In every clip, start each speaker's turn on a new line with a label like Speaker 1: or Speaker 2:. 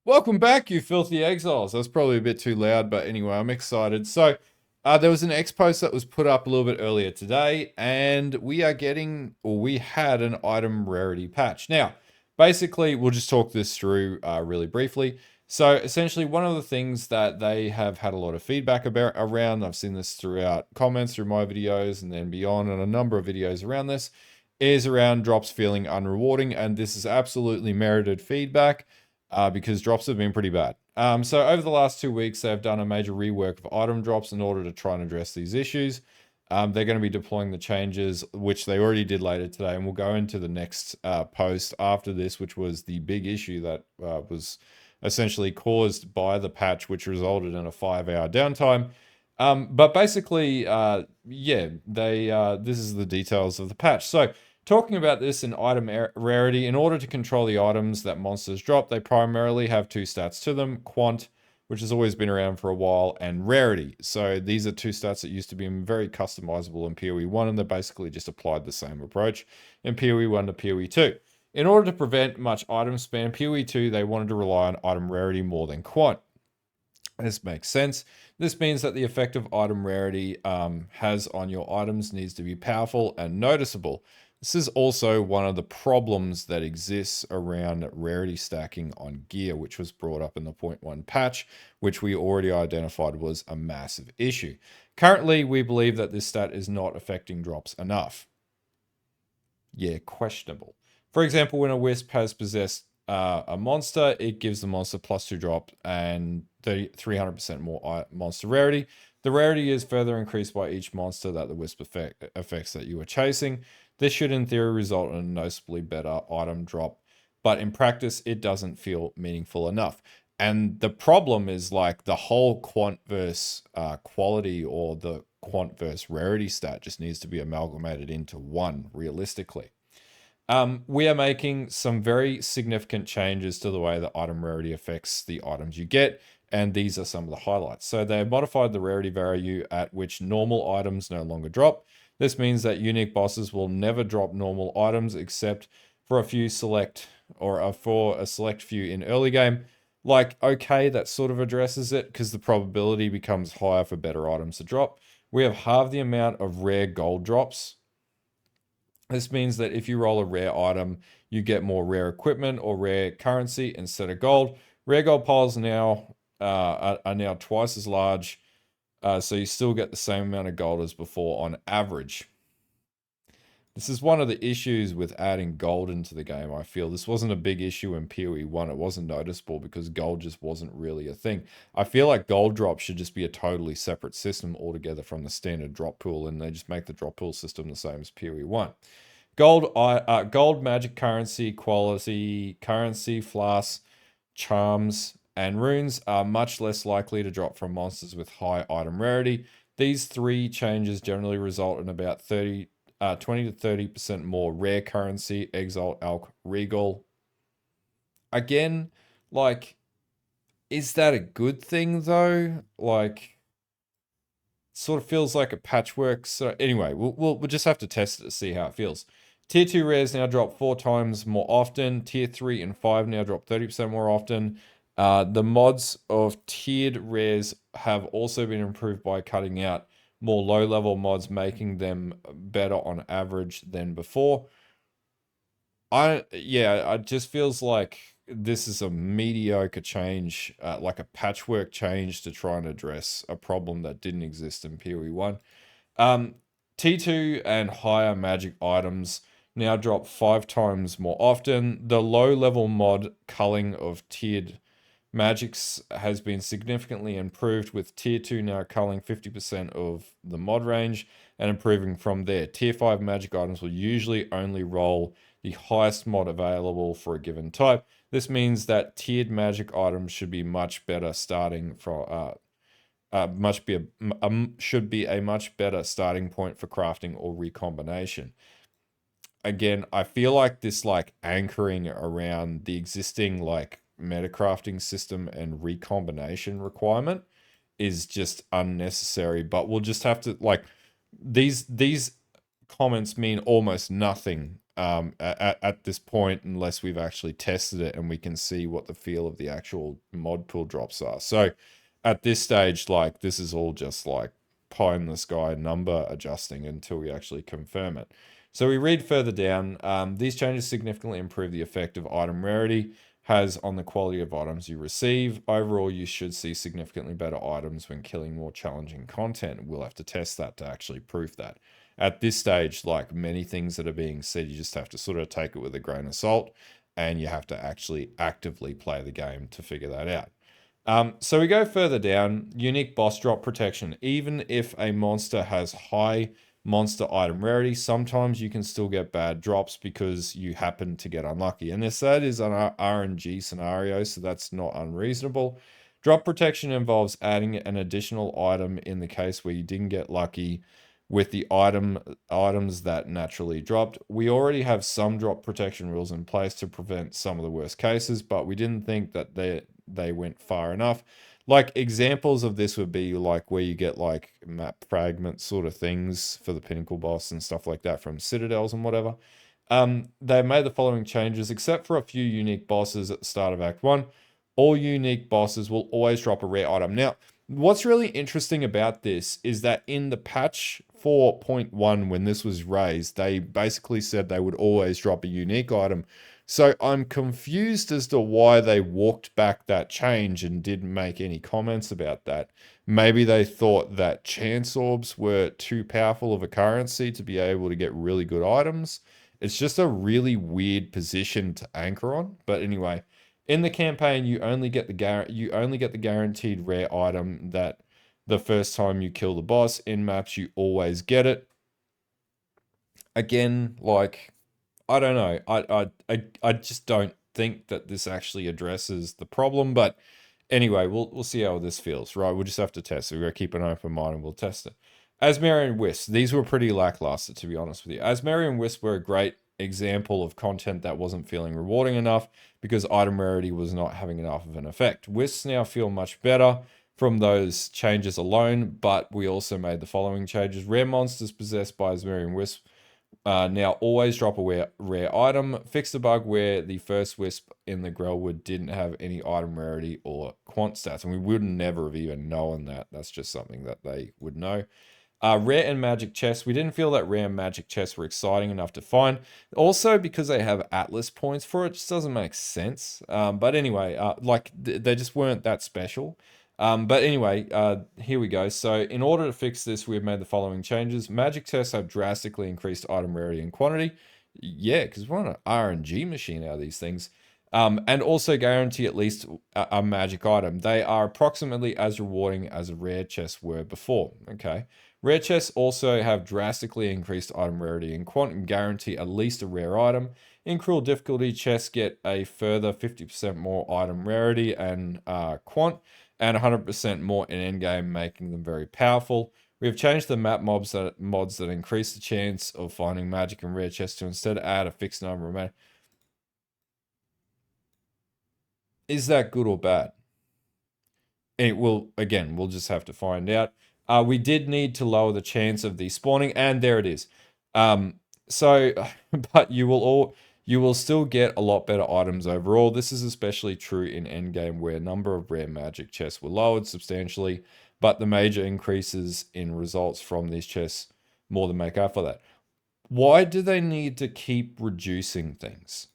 Speaker 1: Welcome back, you filthy exiles. That's probably a bit too loud, but anyway, I'm excited. So, there was an X post that was put up a little bit earlier today, and we had an item rarity patch. Now, basically, we'll just talk this through really briefly. So, essentially, one of the things that they have had a lot of feedback about around, I've seen this throughout comments through my videos and then beyond, and a number of videos around this, is around drops feeling unrewarding, and this is absolutely merited feedback because drops have been pretty bad. So over the last 2 weeks, they've done a major rework of item drops in order to try and address these issues. They're going to be deploying the changes, which they already did later today, and we'll go into the next post after this, which was the big issue that was essentially caused by the patch, which resulted in a 5-hour downtime. But basically, yeah, this is the details of the patch. So talking about this in item rarity, in order to control the items that monsters drop, they primarily have two stats to them: quant, which has always been around for a while, and rarity. So these are two stats that used to be very customizable in PoE 1, and they basically just applied the same approach in PoE 1 to PoE 2. In order to prevent much item spam, PoE 2, they wanted to rely on item rarity more than quant. This makes sense. This means that the effect of item rarity has on your items needs to be powerful and noticeable. This is also one of the problems that exists around rarity stacking on gear, which was brought up in the 0.1 patch, which we already identified was a massive issue. Currently, we believe that this stat is not affecting drops enough. Yeah, questionable. For example, when a wisp has possessed a monster, it gives the monster +2 drop and 300% more monster rarity. The rarity is further increased by each monster that the wisp affects that you are chasing. This should in theory result in a noticeably better item drop, but in practice it doesn't feel meaningful enough. And the problem is like the whole quant versus quality, or the quant versus rarity stat just needs to be amalgamated into one realistically. We are making some very significant changes to the way that item rarity affects the items you get, and these are some of the highlights. So they have modified the rarity value at which normal items no longer drop. This means that unique bosses will never drop normal items except for a few select, or for a select few in early game. Like, okay, that sort of addresses it because the probability becomes higher for better items to drop. We have halved the amount of rare gold drops. This means that if you roll a rare item, you get more rare equipment or rare currency instead of gold. Rare gold piles now are now twice as large, so you still get the same amount of gold as before on average. This is one of the issues with adding gold into the game, I feel. This wasn't a big issue in PoE 1. It wasn't noticeable because gold just wasn't really a thing. I feel like gold drops should just be a totally separate system altogether from the standard drop pool, and they just make the drop pool system the same as PoE 1. Gold magic currency, quality currency, flasks, charms, and runes are much less likely to drop from monsters with high item rarity. These three changes generally result in about 20 to 30% more rare currency: Exile, Alch, Regal. Again, like, is that a good thing though? Like, sort of feels like a patchwork. So anyway, we'll just have to test it to see how it feels. Tier 2 rares now drop 4 times more often. Tier 3 and 5 now drop 30% more often. The mods of tiered rares have also been improved by cutting out more low-level mods, making them better on average than before. It just feels like this is a mediocre change, like a patchwork change to try and address a problem that didn't exist in PoE 1. T2 and higher magic items now drop 5 times more often. The low-level mod culling of tiered magics has been significantly improved, with Tier 2 now culling 50% of the mod range and improving from there. Tier 5 magic items will usually only roll the highest mod available for a given type. This means that tiered magic items should be much better starting from should be a much better starting point for crafting or recombination. Again, I feel like this like anchoring around the existing like metacrafting system and recombination requirement is just unnecessary, but we'll just have to like these comments mean almost nothing at this point, unless we've actually tested it and we can see what the feel of the actual mod pool drops are. So at this stage, like, this is all just like pie in the sky number adjusting until we actually confirm it. So we read further down. These changes significantly improve the effect of item rarity has on the quality of items you receive. Overall, you should see significantly better items when killing more challenging content. We'll have to test that to actually prove that. At this stage, like many things that are being said, you just have to sort of take it with a grain of salt, and you have to actually actively play the game to figure that out. So we go further down, unique boss drop protection. Even if a monster has high monster item rarity, sometimes you can still get bad drops because you happen to get unlucky. And that is an RNG scenario, so that's not unreasonable. Drop protection involves adding an additional item in the case where you didn't get lucky with the items that naturally dropped. We already have some drop protection rules in place to prevent some of the worst cases, but we didn't think that they went far enough. Like examples of this would be like where you get like map fragment sort of things for the pinnacle boss and stuff like that from citadels and whatever. They made the following changes, except for a few unique bosses at the start of Act 1. All unique bosses will always drop a rare item. Now, what's really interesting about this is that in the patch 4.1, when this was raised, they basically said they would always drop a unique item. So I'm confused as to why they walked back that change and didn't make any comments about that. Maybe they thought that chance orbs were too powerful of a currency to be able to get really good items. It's just a really weird position to anchor on. But anyway, in the campaign, you only get the guaranteed rare item that the first time you kill the boss. In maps, you always get it. Again, like, I don't know. I just don't think that this actually addresses the problem. But anyway, we'll see how this feels, right? We'll just have to test it. We're gonna keep an open mind and we'll test it. Asmarian Wisp. These were pretty lackluster, to be honest with you. Asmarian Wisp were a great example of content that wasn't feeling rewarding enough because item rarity was not having enough of an effect. Wisps now feel much better from those changes alone, but we also made the following changes. Rare monsters possessed by Asmarian Wisp now always drop a rare item. Fix the bug where the first wisp in the Grelwood didn't have any item rarity or quant stats, and we would never have even known that. That's just something that they would know. Rare and magic chests. We didn't feel that rare and magic chests were exciting enough to find. Also, because they have Atlas points for it, just doesn't make sense. But anyway, they just weren't that special. But anyway, here we go. So in order to fix this, we've made the following changes. Magic tests have drastically increased item rarity and quantity. Yeah, because we're on an RNG machine out of these things. And also guarantee at least a magic item. They are approximately as rewarding as a rare chest were before. Okay. Rare chests also have drastically increased item rarity and quant and guarantee at least a rare item. In cruel difficulty, chests get a further 50% more item rarity and quant, and 100% more in endgame, making them very powerful. We have changed the map mods that increase the chance of finding magic and rare chests to instead add a fixed number of magic. Is that good or bad? It will, again, we'll just have to find out. We did need to lower the chance of the spawning, and there it is. So, but you will still get a lot better items overall. This is especially true in endgame where number of rare magic chests were lowered substantially, but the major increases in results from these chests more than make up for that. Why do they need to keep reducing things?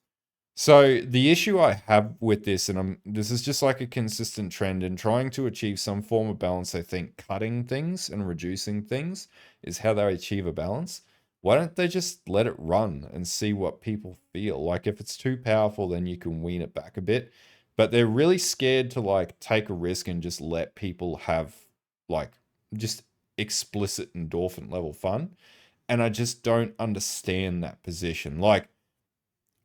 Speaker 1: So the issue I have with this, and this is just like a consistent trend in trying to achieve some form of balance. I think cutting things and reducing things is how they achieve a balance. Why don't they just let it run and see what people feel? Like if it's too powerful, then you can wean it back a bit. But they're really scared to like take a risk and just let people have like just explicit endorphin level fun. And I just don't understand that position. Like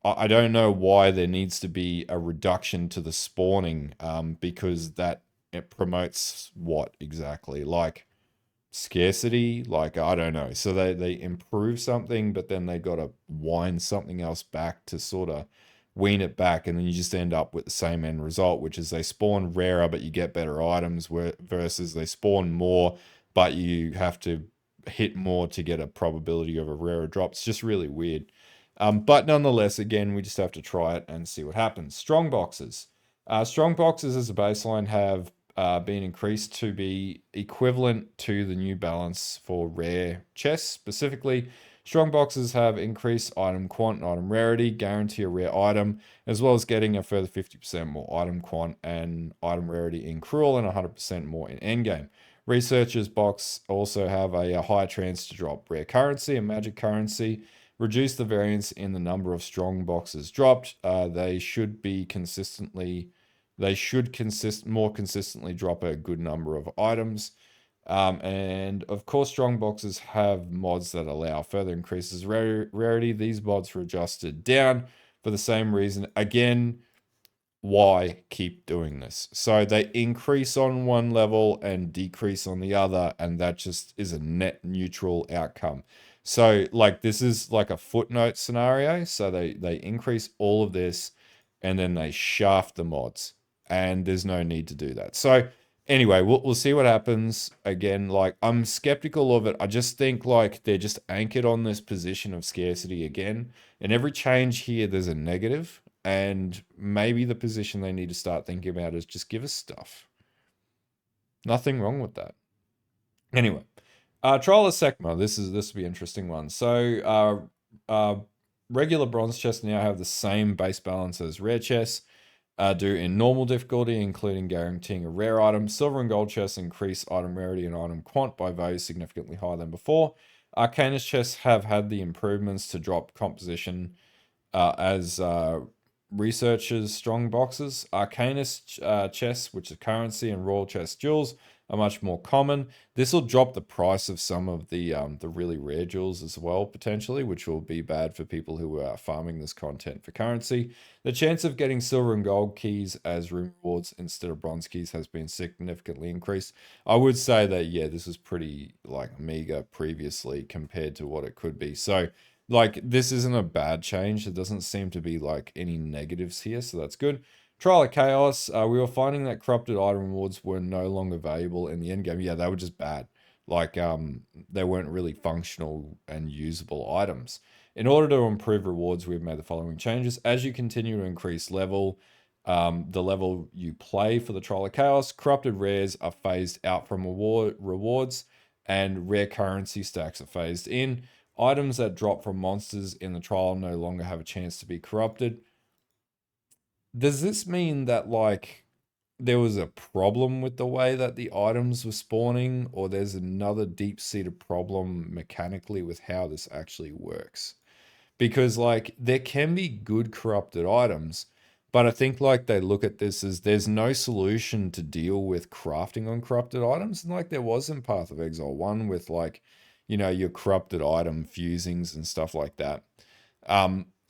Speaker 1: I don't know why there needs to be a reduction to the spawning, because that it promotes what exactly? Like scarcity? Like I don't know. So they improve something, but then they gotta wind something else back to sort of wean it back, and then you just end up with the same end result, which is they spawn rarer, but you get better items, versus they spawn more, but you have to hit more to get a probability of a rarer drop. It's just really weird. But nonetheless, again, we just have to try it and see what happens. Strong boxes. Strong boxes as a baseline have been increased to be equivalent to the new balance for rare chests. Specifically, strong boxes have increased item quant and item rarity, guarantee a rare item, as well as getting a further 50% more item quant and item rarity in cruel and 100% more in endgame. Researchers box also have a higher chance to drop rare currency and magic currency, reduce the variance in the number of strong boxes dropped. They should more consistently drop a good number of items. And of course, strong boxes have mods that allow further increases rarity. These mods are adjusted down for the same reason. Again, why keep doing this? So they increase on one level and decrease on the other, and that just is a net neutral outcome. So like this is like a footnote scenario. So they increase all of this and then they shaft the mods. And there's no need to do that. So anyway, we'll see what happens. Again, like I'm skeptical of it. I just think like they're just anchored on this position of scarcity again. And every change here, there's a negative. And maybe the position they need to start thinking about is just give us stuff. Nothing wrong with that. Anyway, Trial of Sekma. This will be an interesting one. So regular bronze chests now have the same base balance as rare chests. Do in normal difficulty, including guaranteeing a rare item. Silver and gold chests increase item rarity and item quant by values significantly higher than before. Arcanist chests have had the improvements to drop composition as researchers' strong boxes. Arcanist chests, which are currency, and royal chest jewels are much more common. This will drop the price of some of the really rare jewels as well, potentially, which will be bad for people who are farming this content for currency. The chance of getting silver and gold keys as room rewards instead of bronze keys has been significantly increased. I would say that, yeah, this was pretty like meager previously compared to what it could be. So like this isn't a bad change. There doesn't seem to be like any negatives here, so that's good. Trial of Chaos, we were finding that corrupted item rewards were no longer valuable in the end game. Yeah, they were just bad. Like they weren't really functional and usable items. In order to improve rewards, we've made the following changes. As you continue to increase level, the level you play for the Trial of Chaos, corrupted rares are phased out from rewards, and rare currency stacks are phased in. Items that drop from monsters in the trial no longer have a chance to be corrupted. Does this mean that like there was a problem with the way that the items were spawning, or there's another deep-seated problem mechanically with how this actually works? Because like there can be good corrupted items, but I think like they look at this as there's no solution to deal with crafting on corrupted items, and like there was in Path of Exile 1 with like, you know, your corrupted item fusings and stuff like that.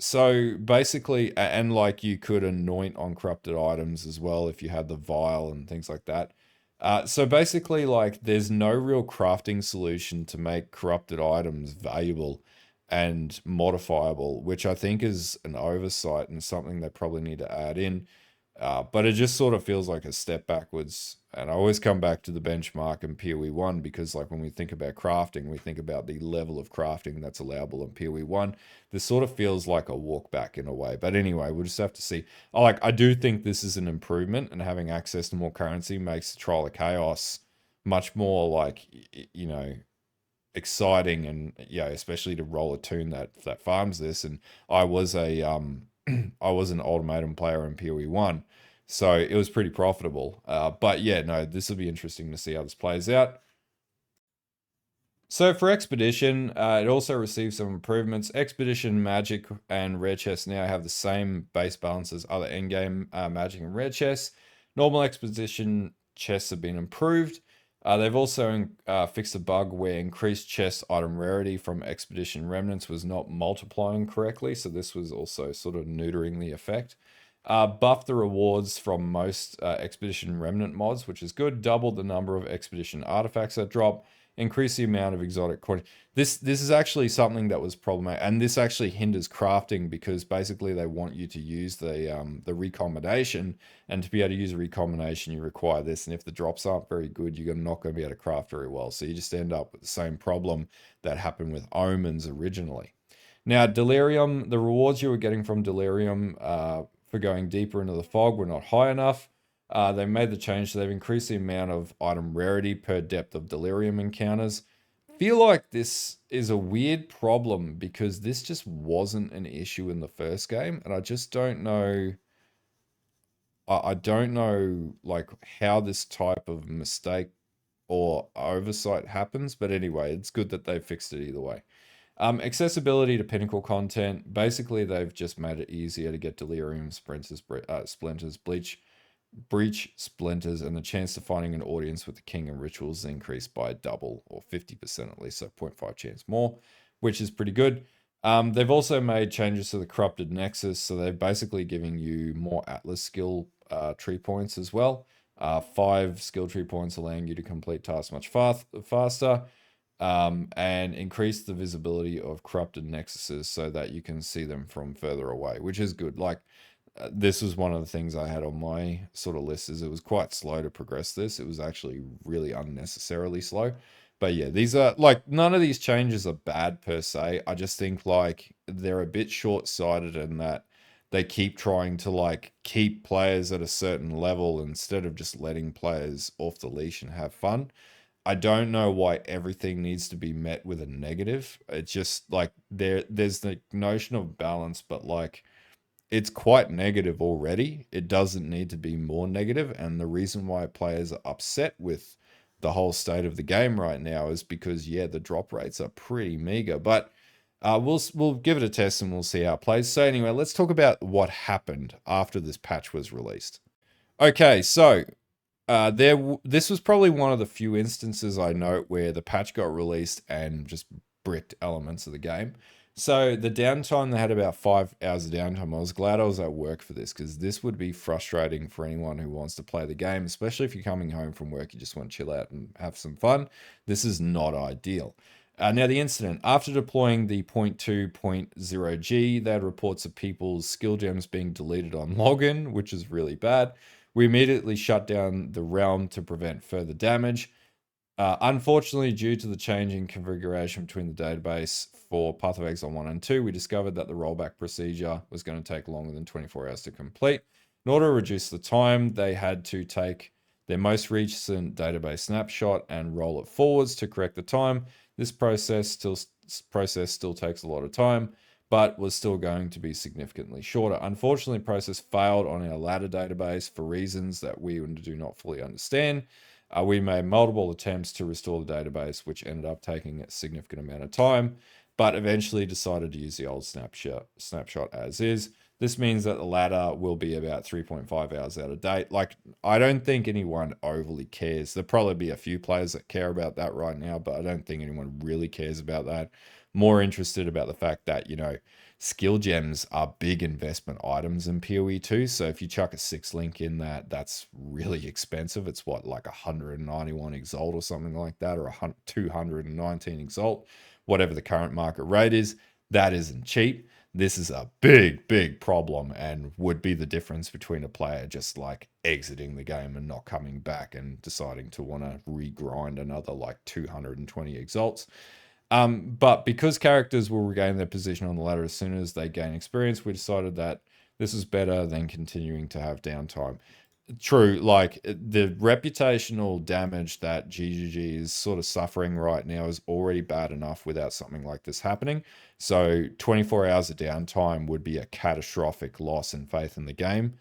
Speaker 1: So basically, and like you could anoint on corrupted items as well if you had the vial and things like that. So basically, like there's no real crafting solution to make corrupted items valuable and modifiable, which I think is an oversight and something they probably need to add in. But it just sort of feels like a step backwards. And I always come back to the benchmark in PoE 1 because, like, when we think about crafting, we think about the level of crafting that's allowable in PoE 1. This sort of feels like a walk back in a way. But anyway, we'll just have to see. I do think this is an improvement, and having access to more currency makes the Trial of Chaos much more, like, you know, exciting, and yeah, especially to roll a toon that farms this. And I was a I was an ultimatum player in PoE 1, so it was pretty profitable. But yeah, no, this will be interesting to see how this plays out. So for Expedition, it also received some improvements. Expedition Magic and Rare Chests now have the same base balance as other endgame Magic and Rare Chests. Normal Expedition chests have been improved. They've also fixed a bug where increased chest item rarity from Expedition Remnants was not multiplying correctly, so this was also sort of neutering the effect. Buffed the rewards from most Expedition Remnant mods, which is good. Doubled the number of Expedition artifacts that drop. Increase the amount of exotic coin. This is actually something that was problematic, and this actually hinders crafting because basically they want you to use the recombination, and to be able to use a recombination, you require this. And if the drops aren't very good, you're not going to be able to craft very well. So you just end up with the same problem that happened with omens originally. Now, Delirium, the rewards you were getting from Delirium for going deeper into the fog were not high enough. They made the change, so they've increased the amount of item rarity per depth of Delirium encounters. Feel like this is a weird problem because this just wasn't an issue in the first game, and I just don't know. I don't know like how this type of mistake or oversight happens, but anyway, it's good that they fixed it either way. Accessibility to pinnacle content. Basically, they've just made it easier to get delirium, splinters, breach, splinters, and the chance of finding an audience with the king and rituals increased by double or 50% at least, so 0.5 chance more, which is pretty good. They've also made changes to the corrupted nexus, so they're basically giving you more atlas skill tree points as well. 5 skill tree points allowing you to complete tasks much faster, and increase the visibility of corrupted nexuses so that you can see them from further away, which is good. Like, this was one of the things I had on my sort of list, is it was quite slow to progress this. It was actually really unnecessarily slow. But yeah, these are like, none of these changes are bad per se. I just think like they're a bit short-sighted in that they keep trying to like keep players at a certain level instead of just letting players off the leash and have fun. I don't know why everything needs to be met with a negative. It's just like there's the notion of balance, but like it's quite negative already. It doesn't need to be more negative, and the reason why players are upset with the whole state of the game right now is because yeah, the drop rates are pretty meager. But we'll give it a test and we'll see how it plays. So anyway, let's talk about what happened after this patch was released. Okay, so this was probably one of the few instances I note where the patch got released and just bricked elements of the game. So the downtime, they had about 5 hours of downtime. I was glad I was at work for this because this would be frustrating for anyone who wants to play the game, especially if you're coming home from work, you just want to chill out and have some fun. This is not ideal. Now, the incident. After deploying the 0.2.0G, they had reports of people's skill gems being deleted on login, which is really bad. We immediately shut down the realm to prevent further damage. Unfortunately, due to the change in configuration between the database for Path of Exile 1 and 2, we discovered that the rollback procedure was going to take longer than 24 hours to complete. In order to reduce the time, they had to take their most recent database snapshot and roll it forwards to correct the time. This process still takes a lot of time, but was still going to be significantly shorter. Unfortunately, the process failed on our ladder database for reasons that we do not fully understand. We made multiple attempts to restore the database, which ended up taking a significant amount of time, but eventually decided to use the old snapshot as is. This means that the ladder will be about 3.5 hours out of date. Like, I don't think anyone overly cares. There'll probably be a few players that care about that right now, but I don't think anyone really cares about that. More interested about the fact that, skill gems are big investment items in PoE 2. So if you chuck a 6 link in that's really expensive. It's what, like 191 exalt or something like that, or 219 exalt, whatever the current market rate is. That isn't cheap. This is a big, big problem and would be the difference between a player just like exiting the game and not coming back and deciding to want to regrind another like 220 exalts. But because characters will regain their position on the ladder as soon as they gain experience, we decided that this is better than continuing to have downtime. True, like the reputational damage that GGG is sort of suffering right now is already bad enough without something like this happening. So 24 hours of downtime would be a catastrophic loss in faith in the game.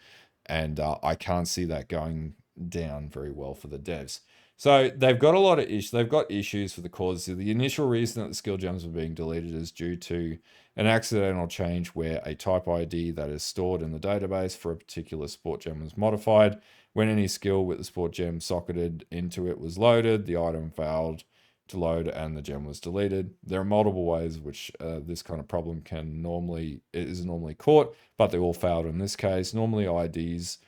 Speaker 1: And I can't see that going down very well for the devs. So they've got a lot of issues. They've got issues for the cause. The initial reason that the skill gems were being deleted is due to an accidental change where a type ID that is stored in the database for a particular sport gem was modified. When any skill with the sport gem socketed into it was loaded, the item failed to load and the gem was deleted. There are multiple ways which this kind of problem is normally caught, but they all failed in this case. Normally IDs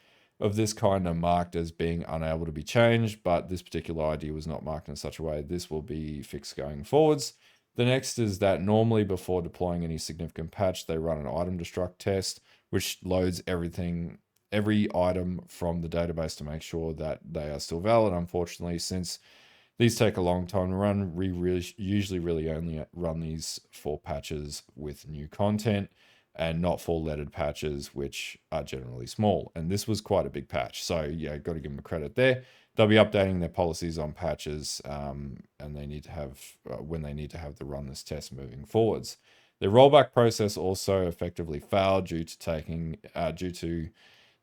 Speaker 1: of this kind are marked as being unable to be changed, but this particular ID was not marked in such a way. This will be fixed going forwards. The next is that normally before deploying any significant patch, they run an item destruct test, which loads every item from the database to make sure that they are still valid. Unfortunately, since These take a long time to run. We usually really only run these for patches with new content and not for lettered patches, which are generally small. And this was quite a big patch. So yeah, got to give them a credit there. They'll be updating their policies on patches, and they need to have when they need to have to run this test moving forwards. The rollback process also effectively failed due to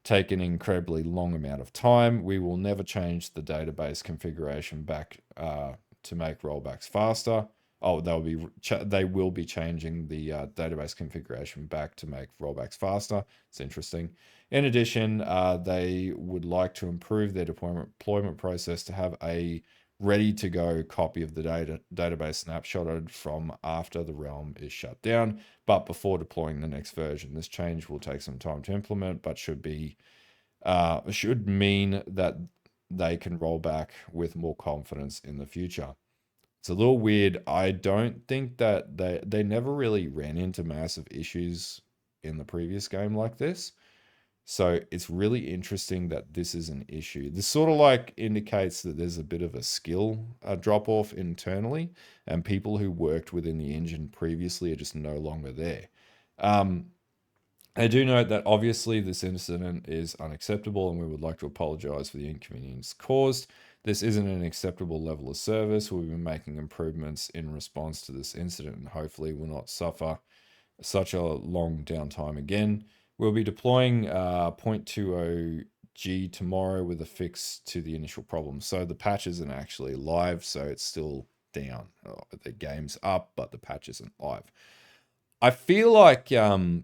Speaker 1: take an incredibly long amount of time. We will never change the database configuration back to make rollbacks faster. Oh, they will be changing the database configuration back to make rollbacks faster. It's interesting. In addition, they would like to improve their deployment process to have a ready to go copy of the database snapshotted from after the realm is shut down, but before deploying the next version. This change will take some time to implement, but should mean that they can roll back with more confidence in the future. It's a little weird. I don't think that they never really ran into massive issues in the previous game like this. So it's really interesting that this is an issue. This sort of like indicates that there's a bit of a skill drop off internally, and people who worked within the engine previously are just no longer there. I do note that obviously this incident is unacceptable and we would like to apologize for the inconvenience caused. This isn't an acceptable level of service. We've been making improvements in response to this incident and hopefully will not suffer such a long downtime again. We'll be deploying 0.20G tomorrow with a fix to the initial problem. So the patch isn't actually live, so it's still down. The game's up, but the patch isn't live. I feel like,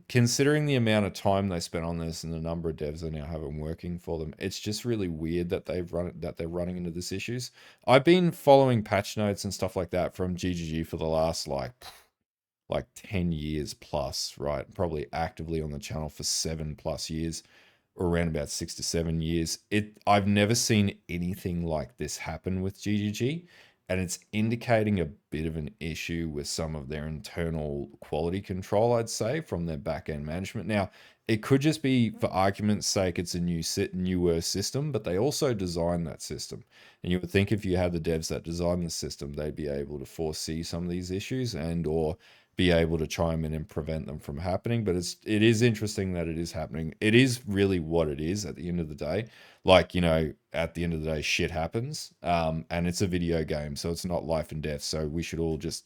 Speaker 1: considering the amount of time they spent on this and the number of devs they now have working for them, it's just really weird that they're running into this issues. I've been following patch notes and stuff like that from GGG for the last like 10 years plus, right? Probably actively on the channel for 7+ years, or around about 6 to 7 years. I've never seen anything like this happen with GGG, and it's indicating a bit of an issue with some of their internal quality control, I'd say, from their back-end management. Now, it could just be, for argument's sake, it's a newer system, but they also designed that system. And you would think if you had the devs that designed the system, they'd be able to foresee some of these issues and or be able to chime in and prevent them from happening. But it is interesting that it is happening. It is really what it is at the end of the day. Like, at the end of the day, shit happens. And it's a video game, so it's not life and death. So we should all just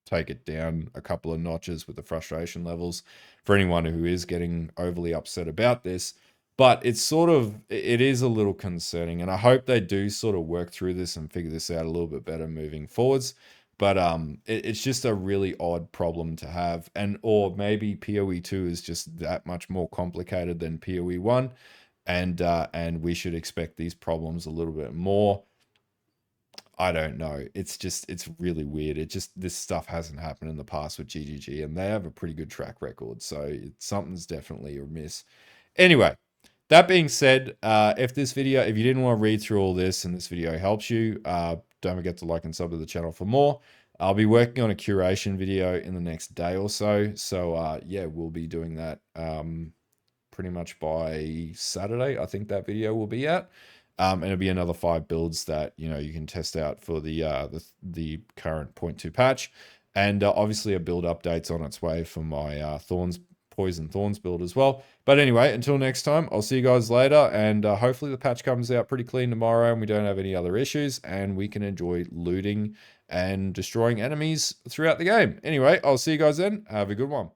Speaker 1: take it down a couple of notches with the frustration levels for anyone who is getting overly upset about this. But it is a little concerning, and I hope they do sort of work through this and figure this out a little bit better moving forwards. But it's just a really odd problem to have, or maybe PoE 2 is just that much more complicated than PoE 1, and we should expect these problems a little bit more. I don't know. It's really weird. This stuff hasn't happened in the past with GGG, and they have a pretty good track record, so something's definitely amiss. Anyway, that being said, if you didn't want to read through all this and this video helps you, don't forget to like and sub to the channel for more. I'll be working on a curation video in the next day or so. So yeah, we'll be doing that pretty much by Saturday. I think that video will be out. And it'll be another 5 builds that you can test out for the current 0.2 patch, and obviously a build update's on its way for my Poison Thorns build as well. But anyway, until next time, I'll see you guys later, and hopefully the patch comes out pretty clean tomorrow and we don't have any other issues and we can enjoy looting and destroying enemies throughout the game. Anyway, I'll see you guys then. Have a good one.